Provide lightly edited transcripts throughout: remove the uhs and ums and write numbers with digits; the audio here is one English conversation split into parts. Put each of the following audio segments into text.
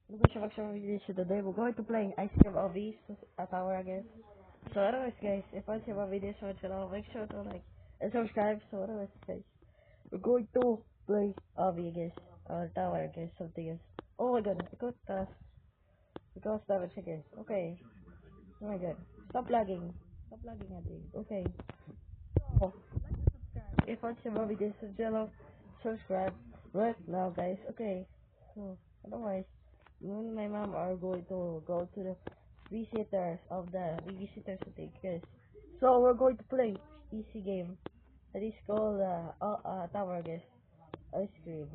Today we're going to play Ice Cream OVs at our, I guess. So anyways guys, if you see my videos on channel, make sure to like and subscribe. So anyways guys, we're going to play OV guys, or tower guys, something else. Oh my god, because damage guys. Okay. Oh my god. Stop lagging. Stop lagging at me. Okay. So if you see my videos on channel, subscribe right now guys. Okay. So otherwise me and my mom are going to go to the visitors today, guys. So we're going to play easy game that is called tower, guys. Ice cream.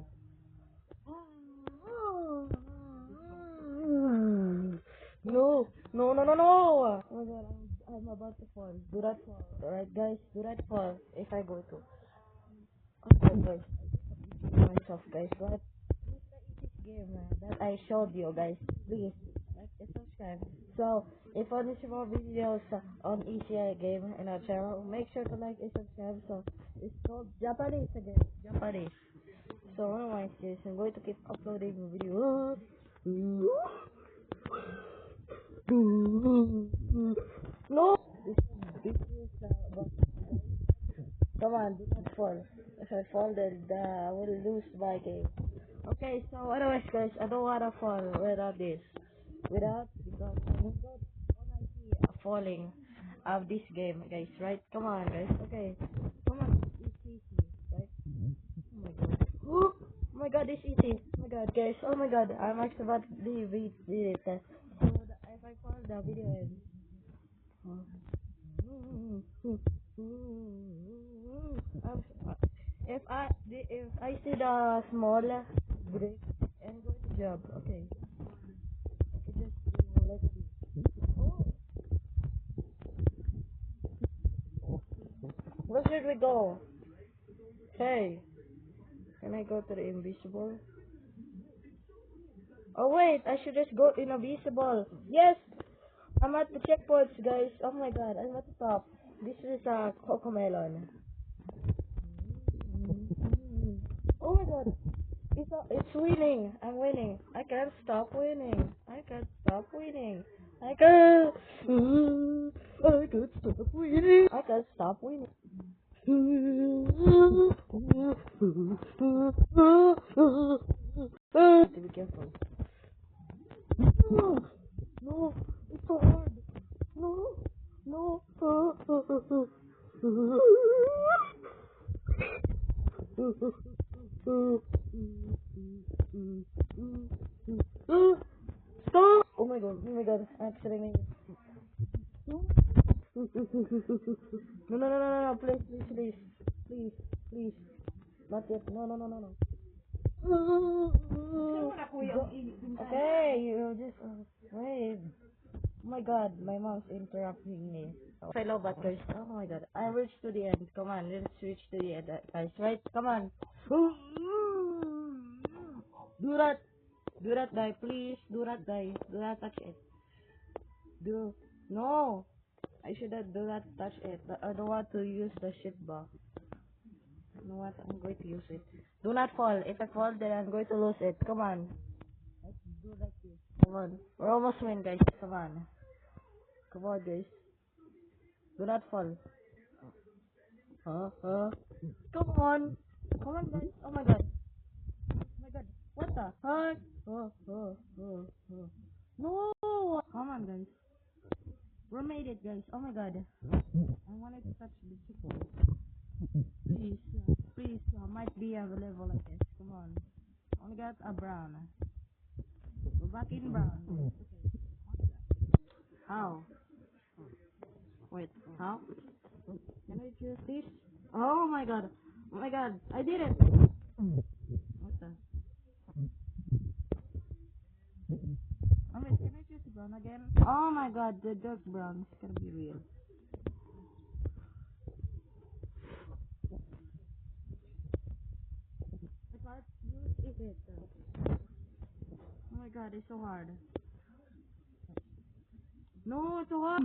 No, no, no, no, no! Oh my god, I'm about to fall. Do not fall. Alright, guys, do not fall if I go to. Okay, guys. Myself, guys. But this game that I showed you, guys. Please like and subscribe. So, if you want to see more videos on ECI game in our channel, make sure to like and subscribe. So, it's called Japanese again. Japanese. So, otherwise, guys, I'm going to keep uploading videos. No! This is about. Come on, do not fall. If I fall, then I will lose my game. Okay, so otherwise, guys, I don't wanna fall without this. Without, because I don't wanna see falling of this game, guys, right? Come on, guys, okay. Come on, it's easy, right? Oh my god. Oh my god, it's easy. Oh my god, guys, oh my god, I'm actually about to leave it. So, if I fall, the video ends. Um, if I see the small break and go to job, okay. I just let's see. Oh, where should we go? Hey, can I go to the invisible? Oh wait, I should just go invisible. Yes, I'm at the checkpoints, guys. Oh my god, I'm at the top. This is a cocomelon. Oh my god. It's winning. I'm winning. I can't stop winning. I can't stop winning. I can't. I can't stop winning. I can't stop winning. Have to be careful. No, no, it's so hard. No, no. Stop! Oh my god, I actually made it. No, no, no, no, no, no, please, please, please, please, please, not yet, no, no, no, no, no. Okay, you just, wait. Oh my god, my mom's interrupting me. Oh, fellow backers, oh my god, I reached to the end, come on, let's reach to the end, guys, right, come on. Do not, do not die, please, do not die, do not touch it. No, I should have do not touch it, but I don't want to use the shit bar. You know what, I'm going to use it. Do not fall, if I fall then I'm going to lose it, come on. Let's do like this, come on. We're almost win guys, come on. Come on guys, do not fall. Come on. Come on guys, oh my god. Oh my god, what the heck? No! Come on guys. We made it guys, oh my god. I wanted to touch the chicken. Please, please, might be available like this. Come on. Only got a brown. We're back in brown. Okay. How? Wait, how? Can I choose this? Oh my god. Oh my god. I did it. What the? Oh wait, can I choose brown again? Oh my god, the dark brown is gonna be real. What use is it? Oh my god, it's so hard. No, it's so hard.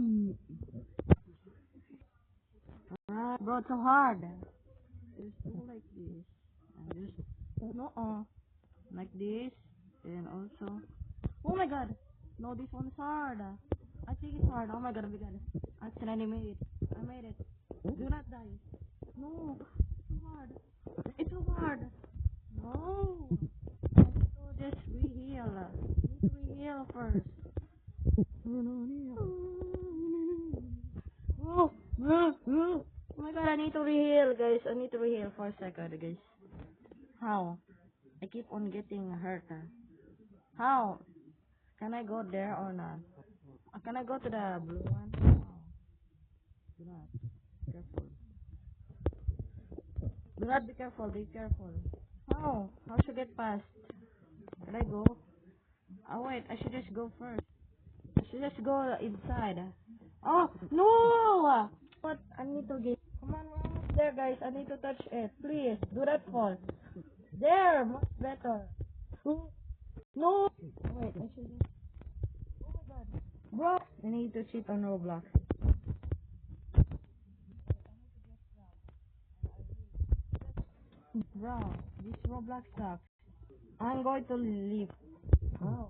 Bro, it's so hard. Just do like this. And just no like this. And also Oh my god. No, this one's hard. I think it's hard. Oh my god, I accidentally made it. I made it. Do not die. No, it's too hard. It's too hard. No. I need to just reheal. I need to reheal first. Oh, oh my god, I need to reheal, guys. I need to reheal for a second, guys. How? I keep on getting hurt. How? Can I go there or not? Can I go to the blue one? Oh, do not. Careful. Do not be careful. Be careful. How? How should I get past? Can I go? Oh wait, I should just go first. I should just go inside. Oh no! What? I need to get. Come on, we're almost there, guys. I need to touch it. Please, do not fall. There, much better. Oh, no! Wait, I should just. Oh my god. Bro, I need to cheat on Roblox. Bro, this Roblox sucks. I'm going to leave. Oh.